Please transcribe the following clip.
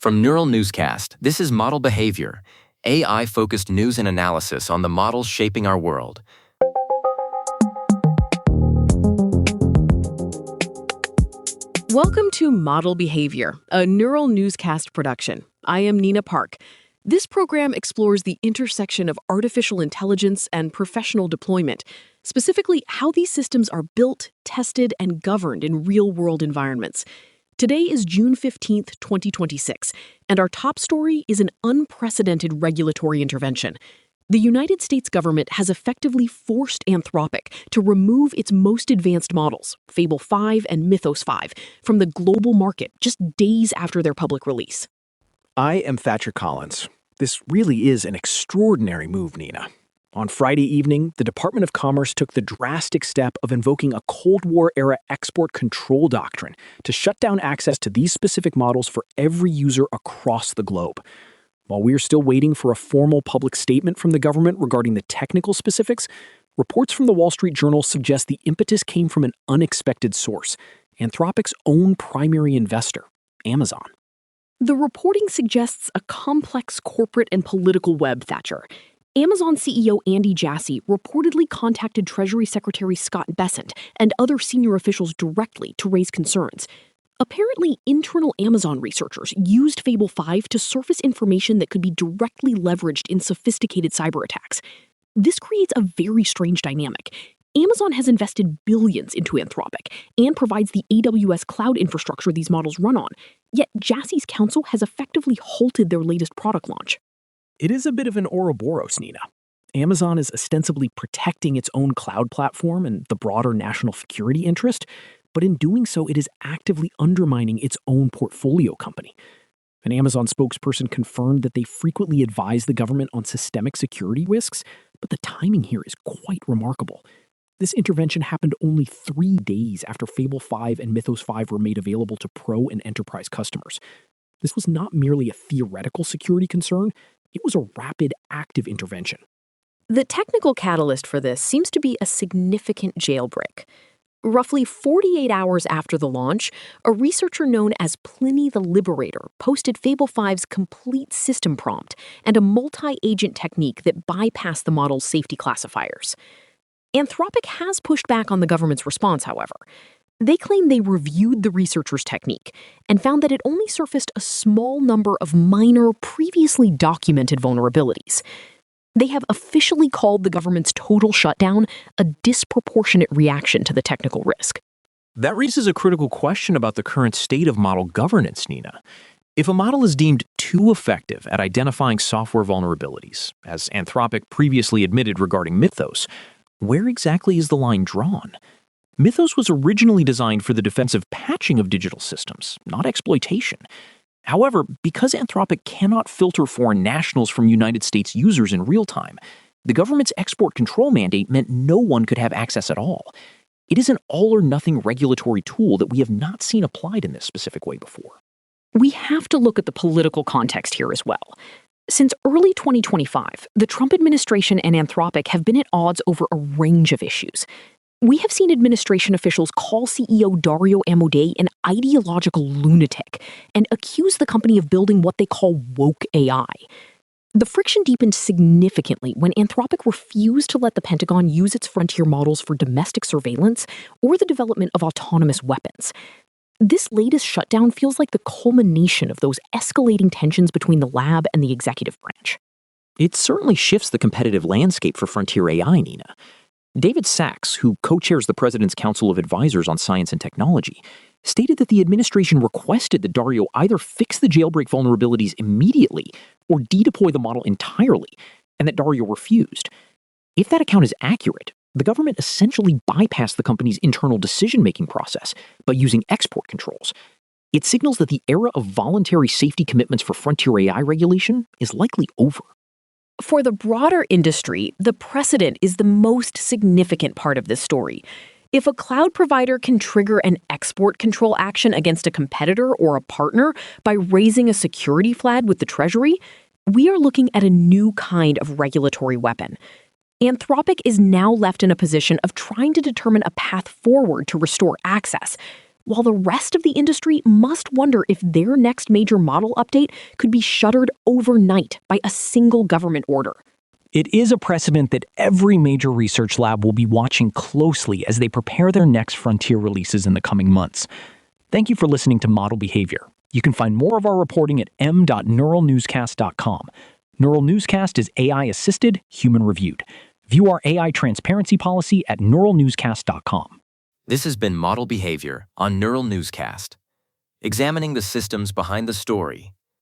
From Neural Newscast, this is Model Behavior, AI-focused news and analysis on the models shaping our world. Welcome to Model Behavior, a Neural Newscast production. I am Nina Park. This program explores the intersection of artificial intelligence and professional deployment, specifically how these systems are built, tested, and governed in real-world environments. Today is June 15th, 2026, and our top story is an unprecedented regulatory intervention. The United States government has effectively forced Anthropic to remove its most advanced models, Fable 5 and Mythos 5, from the global market just days after their public release. I am Thatcher Collins. This really is an extraordinary move, Nina. On Friday evening, the Department of Commerce took the drastic step of invoking a Cold War-era export control doctrine to shut down access to these specific models for every user across the globe. While we are still waiting for a formal public statement from the government regarding the technical specifics, reports from the Wall Street Journal suggest the impetus came from an unexpected source, Anthropic's own primary investor, Amazon. The reporting suggests a complex corporate and political web, Thatcher. Amazon CEO Andy Jassy reportedly contacted Treasury Secretary Scott Bessent and other senior officials directly to raise concerns. Apparently, internal Amazon researchers used Fable 5 to surface information that could be directly leveraged in sophisticated cyber attacks. This creates a very strange dynamic. Amazon has invested billions into Anthropic and provides the AWS cloud infrastructure these models run on, yet Jassy's counsel has effectively halted their latest product launch. It is a bit of an Ouroboros, Nina. Amazon is ostensibly protecting its own cloud platform and the broader national security interest, but in doing so, it is actively undermining its own portfolio company. An Amazon spokesperson confirmed that they frequently advise the government on systemic security risks, but the timing here is quite remarkable. This intervention happened only 3 days after Fable 5 and Mythos 5 were made available to pro and enterprise customers. This was not merely a theoretical security concern, it was a rapid, active intervention. The technical catalyst for this seems to be a significant jailbreak. Roughly 48 hours after the launch, a researcher known as Pliny the Liberator posted Fable 5's complete system prompt and a multi-agent technique that bypassed the model's safety classifiers. Anthropic has pushed back on the government's response, however. They claim they reviewed the researcher's technique and found that it only surfaced a small number of minor, previously documented vulnerabilities. They have officially called the government's total shutdown a disproportionate reaction to the technical risk. That raises a critical question about the current state of model governance, Nina. If a model is deemed too effective at identifying software vulnerabilities, as Anthropic previously admitted regarding Mythos, where exactly is the line drawn? Mythos was originally designed for the defensive patching of digital systems, not exploitation. However, because Anthropic cannot filter foreign nationals from United States users in real time, the government's export control mandate meant no one could have access at all. It is an all-or-nothing regulatory tool that we have not seen applied in this specific way before. We have to look at the political context here as well. Since early 2025, the Trump administration and Anthropic have been at odds over a range of issues. We have seen administration officials call CEO Dario Amodei an ideological lunatic and accuse the company of building what they call woke AI. The friction deepened significantly when Anthropic refused to let the Pentagon use its frontier models for domestic surveillance or the development of autonomous weapons. This latest shutdown feels like the culmination of those escalating tensions between the lab and the executive branch. It certainly shifts the competitive landscape for frontier AI, Nina. David Sachs, who co-chairs the President's Council of Advisors on Science and Technology, stated that the administration requested that Dario either fix the jailbreak vulnerabilities immediately or dedeploy the model entirely, and that Dario refused. If that account is accurate, the government essentially bypassed the company's internal decision-making process by using export controls. It signals that the era of voluntary safety commitments for frontier AI regulation is likely over. For the broader industry, the precedent is the most significant part of this story. If a cloud provider can trigger an export control action against a competitor or a partner by raising a security flag with the Treasury, we are looking at a new kind of regulatory weapon. Anthropic is now left in a position of trying to determine a path forward to restore access, while the rest of the industry must wonder if their next major model update could be shuttered overnight by a single government order. It is a precedent that every major research lab will be watching closely as they prepare their next frontier releases in the coming months. Thank you for listening to Model Behavior. You can find more of our reporting at m.neuralnewscast.com. Neural Newscast is AI-assisted, human-reviewed. View our AI transparency policy at neuralnewscast.com. This has been Model Behavior on Neural Newscast, examining the systems behind the story